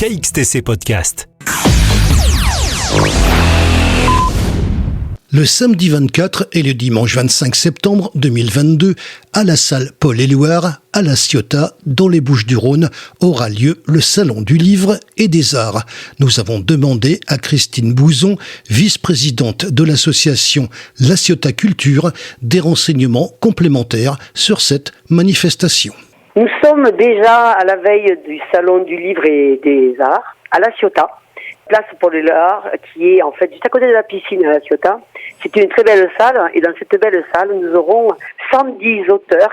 KXTC Podcast. Le samedi 24 et le dimanche 25 septembre 2022, à la salle Paul-Éluard, à La Ciotat, dans les Bouches-du-Rhône, aura lieu le Salon du Livre et des Arts. Nous avons demandé à Christine Bouzon, vice-présidente de l'association La Ciotat Culture, des renseignements complémentaires sur cette manifestation. Nous sommes déjà à la veille du Salon du Livre et des Arts, à La Ciotat. Place Paul-Éluard, qui est en fait juste à côté de la piscine à La Ciotat. C'est une très belle salle, et dans cette belle salle, nous aurons 110 auteurs,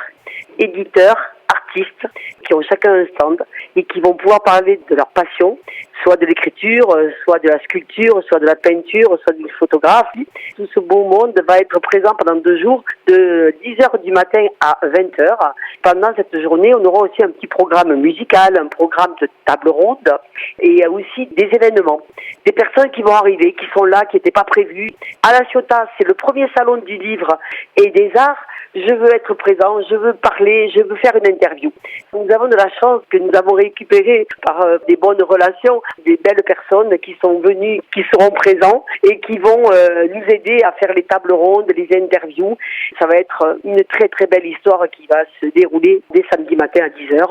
éditeurs, artistes, qui ont chacun un stand, et qui vont pouvoir parler de leur passion, soit de l'écriture, soit de la sculpture, soit de la peinture, soit du photographie. Tout ce beau monde va être présent pendant 2 jours, de 10h du matin à 20h. Pendant cette journée, on aura aussi un petit programme musical, un programme de table ronde, et aussi des événements. Des personnes qui vont arriver, qui sont là, qui n'étaient pas prévues. À La Ciotat, c'est le premier salon du livre et des arts. Je veux être présent, je veux parler, je veux faire une interview. Nous avons de la chance que nous avons récupéré par des bonnes relations, des belles personnes qui sont venues, qui seront présents et qui vont nous aider à faire les tables rondes, les interviews. Ça va être une très très belle histoire qui va se dérouler dès samedi matin à 10h.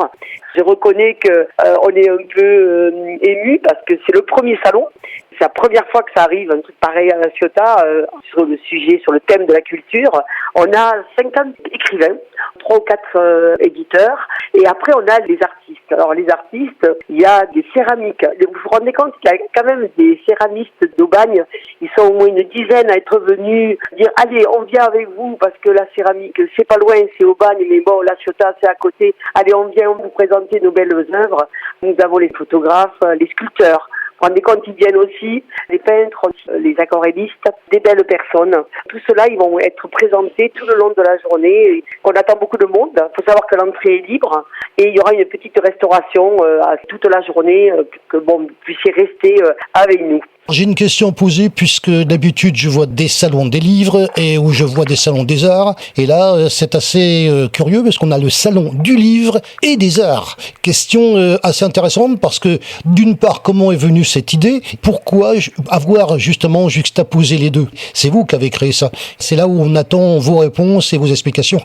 Je reconnais que on est un peu ému parce que c'est le premier salon. C'est la première fois que ça arrive, un truc pareil à La Ciotat, sur le sujet, sur le thème de la culture. On a 50 écrivains, 3 ou 4 éditeurs, et après on a les artistes. Alors les artistes, il y a des céramiques. Vous vous rendez compte qu'il y a quand même des céramistes d'Aubagne, ils sont au moins une dizaine à être venus dire « Allez, on vient avec vous parce que la céramique, c'est pas loin, c'est Aubagne, mais bon, La Ciotat, c'est à côté. Allez, on vient vous présenter nos belles œuvres. » Nous avons les photographes, les sculpteurs. Vous vous rendez compte, ils viennent aussi, les peintres, les aquarellistes, des belles personnes. Tout cela, ils vont être présentés tout le long de la journée. On attend beaucoup de monde. Il faut savoir que l'entrée est libre et il y aura une petite restauration à toute la journée pour que vous puissiez rester avec nous. J'ai une question à poser puisque d'habitude je vois des salons des livres et où je vois des salons des arts. Et là, c'est assez curieux parce qu'on a le salon du livre et des arts. Question assez intéressante parce que d'une part, comment est venue cette idée? Pourquoi avoir justement juxtaposé les deux? C'est vous qui avez créé ça. C'est là où on attend vos réponses et vos explications.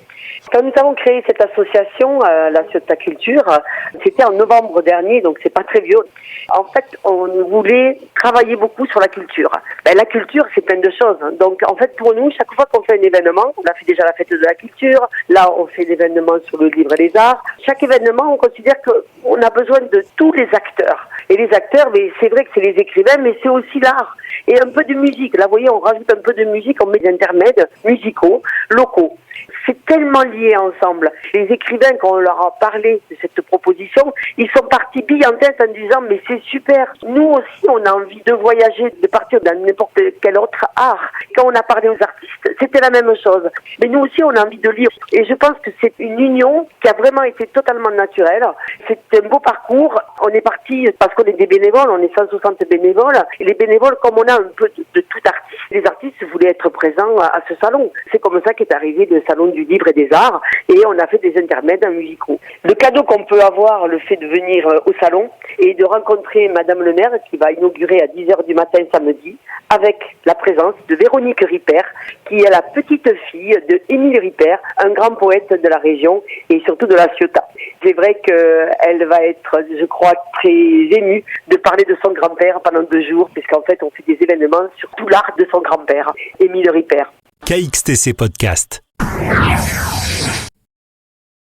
Quand nous avons créé cette association, La Ciotat Culture, c'était en novembre dernier, donc c'est pas très vieux. En fait, on voulait travailler beaucoup sur la culture. La culture, c'est plein de choses. Donc, en fait, pour nous, chaque fois qu'on fait un événement, on a fait déjà la fête de la culture, là, on fait l'événement sur le livre et les arts. Chaque événement, on considère qu'on a besoin de tous les acteurs. Et les acteurs, mais c'est vrai que c'est les écrivains, mais c'est aussi l'art. Et un peu de musique. Là, vous voyez, on rajoute un peu de musique, on met des intermèdes musicaux, locaux. C'est tellement lié ensemble. Les écrivains, quand on leur a parlé de cette proposition, ils sont partis billes en tête en disant « mais c'est super, nous aussi on a envie de voyager, de partir dans n'importe quel autre art ». Quand on a parlé aux artistes, c'était la même chose. Mais nous aussi on a envie de lire. Et je pense que c'est une union qui a vraiment été totalement naturelle. C'est un beau parcours. On est parti parce qu'on est des bénévoles, on est 160 bénévoles. Et les bénévoles, comme on a un peu de tout artiste, les artistes voulaient être présents à ce salon. C'est comme ça qu'est arrivé le salon du livre et des arts, et on a fait des intermèdes musicaux. Le cadeau qu'on peut avoir, le fait de venir au salon, et de rencontrer Madame le maire, qui va inaugurer à 10h du matin samedi, avec la présence de Véronique Ripper, qui est la petite fille de Émile Ripper, un grand poète de la région, et surtout de La Ciotat. C'est vrai qu'elle va être, je crois, très émue de parler de son grand-père pendant 2 jours, puisqu'en fait, on fait des événements sur tout l'art de son grand-père, Émile Ripper. KXTC Podcast.